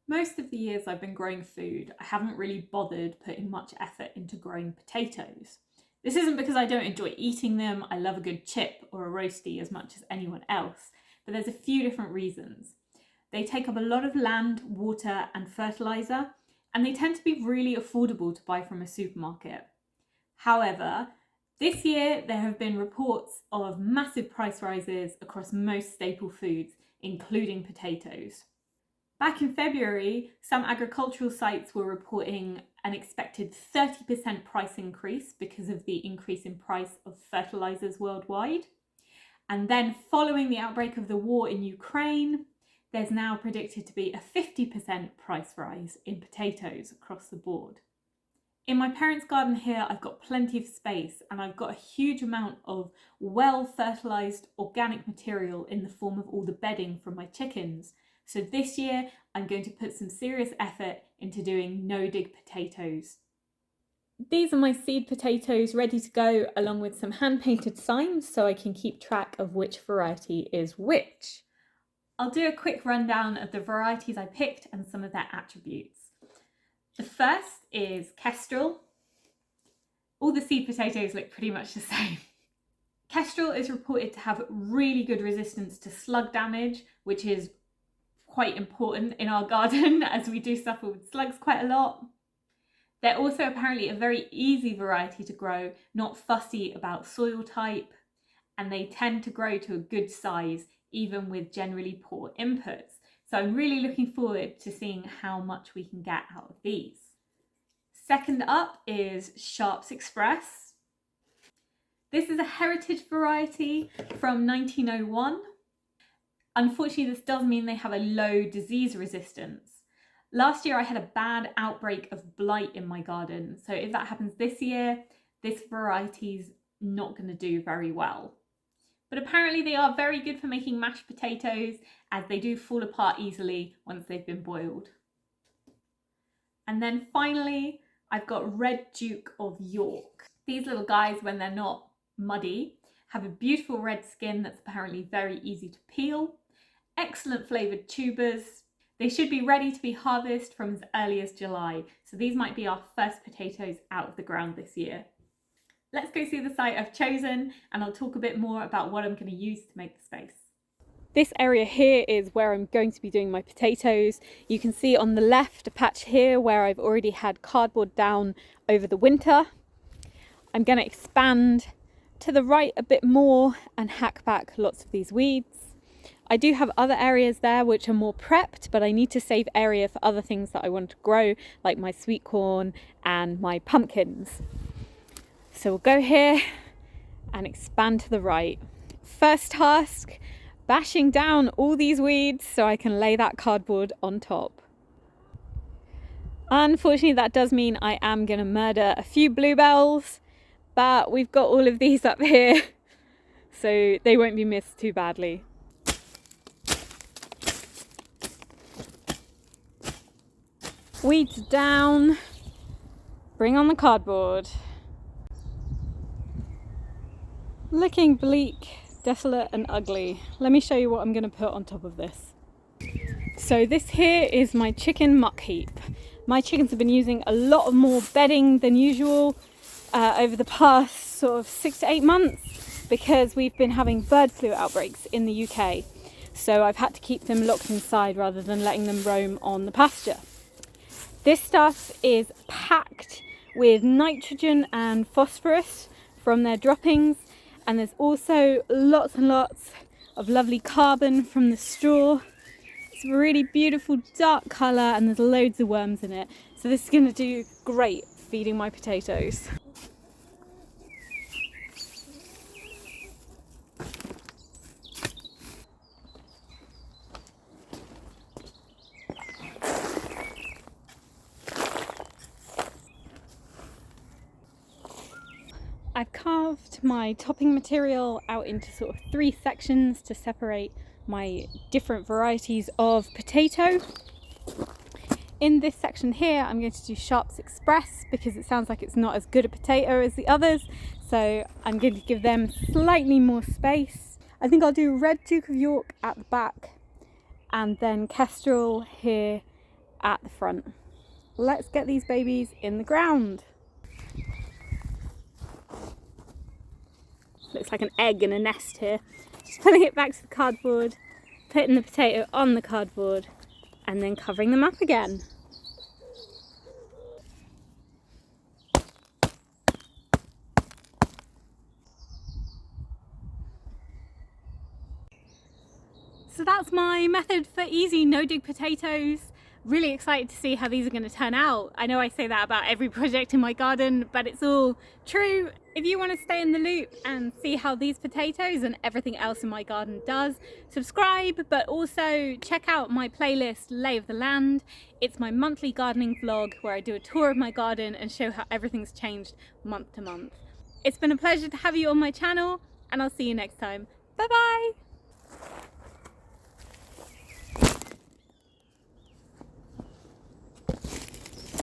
Most of the years I've been growing food, I haven't really bothered putting much effort into growing potatoes. This isn't because I don't enjoy eating them, I love a good chip or a roastie as much as anyone else, but there's a few different reasons. They take up a lot of land, water, and fertiliser, and they tend to be really affordable to buy from a supermarket. However, this year there have been reports of massive price rises across most staple foods, including potatoes. Back in February, some agricultural sites were reporting an expected 30% price increase because of the increase in price of fertilizers worldwide. And then following the outbreak of the war in Ukraine, there's now predicted to be a 50% price rise in potatoes across the board. In my parents' garden here, I've got plenty of space and I've got a huge amount of well-fertilized organic material in the form of all the bedding from my chickens. So this year, I'm going to put some serious effort into doing no-dig potatoes. These are my seed potatoes ready to go, along with some hand-painted signs so I can keep track of which variety is which. I'll do a quick rundown of the varieties I picked and some of their attributes. The first is Kestrel. All the seed potatoes look pretty much the same. Kestrel is reported to have really good resistance to slug damage, which is quite important in our garden as we do suffer with slugs quite a lot. They're also apparently a very easy variety to grow, not fussy about soil type, and they tend to grow to a good size even with generally poor inputs. So I'm really looking forward to seeing how much we can get out of these. Second up is Sharps Express. This is a heritage variety from 1901. Unfortunately, this does mean they have a low disease resistance. Last year I had a bad outbreak of blight in my garden, so if that happens this year, this variety's not going to do very well. But apparently they are very good for making mashed potatoes, as they do fall apart easily once they've been boiled. And then finally, I've got Red Duke of York. These little guys, when they're not muddy, have a beautiful red skin that's apparently very easy to peel. Excellent flavoured tubers. They should be ready to be harvested from as early as July, so these might be our first potatoes out of the ground this year. Let's go see the site I've chosen and I'll talk a bit more about what I'm going to use to make the space. This area here is where I'm going to be doing my potatoes. You can see on the left a patch here where I've already had cardboard down over the winter. I'm going to expand to the right a bit more and hack back lots of these weeds. I do have other areas there which are more prepped, but I need to save area for other things that I want to grow, like my sweet corn and my pumpkins. So we'll go here and expand to the right. First task, bashing down all these weeds so I can lay that cardboard on top. Unfortunately, that does mean I am going to murder a few bluebells, but we've got all of these up here, so they won't be missed too badly. Weeds down, bring on the cardboard. Looking bleak, desolate and ugly. Let me show you what I'm going to put on top of this. So this here is my chicken muck heap. My chickens have been using a lot more bedding than usual over the past sort of 6 to 8 months because we've been having bird flu outbreaks in the UK. So I've had to keep them locked inside rather than letting them roam on the pasture. This stuff is packed with nitrogen and phosphorus from their droppings, and there's also lots and lots of lovely carbon from the straw. It's a really beautiful dark colour and there's loads of worms in it, so this is going to do great feeding my potatoes. I've carved my topping material out into sort of 3 sections to separate my different varieties of potato. In this section here, I'm going to do Sharps Express because it sounds like it's not as good a potato as the others, so I'm going to give them slightly more space. I think I'll do Red Duke of York at the back and then Kestrel here at the front. Let's get these babies in the ground. Looks like an egg in a nest here. Just putting it back to the cardboard, putting the potato on the cardboard, and then covering them up again. So that's my method for easy no-dig potatoes. Really excited to see how these are going to turn out. I know I say that about every project in my garden, but it's all true. If you want to stay in the loop and see how these potatoes and everything else in my garden does, subscribe, but also check out my playlist Lay of the Land. It's my monthly gardening vlog where I do a tour of my garden and show how everything's changed month to month. It's been a pleasure to have you on my channel, and I'll see you next time. Bye bye!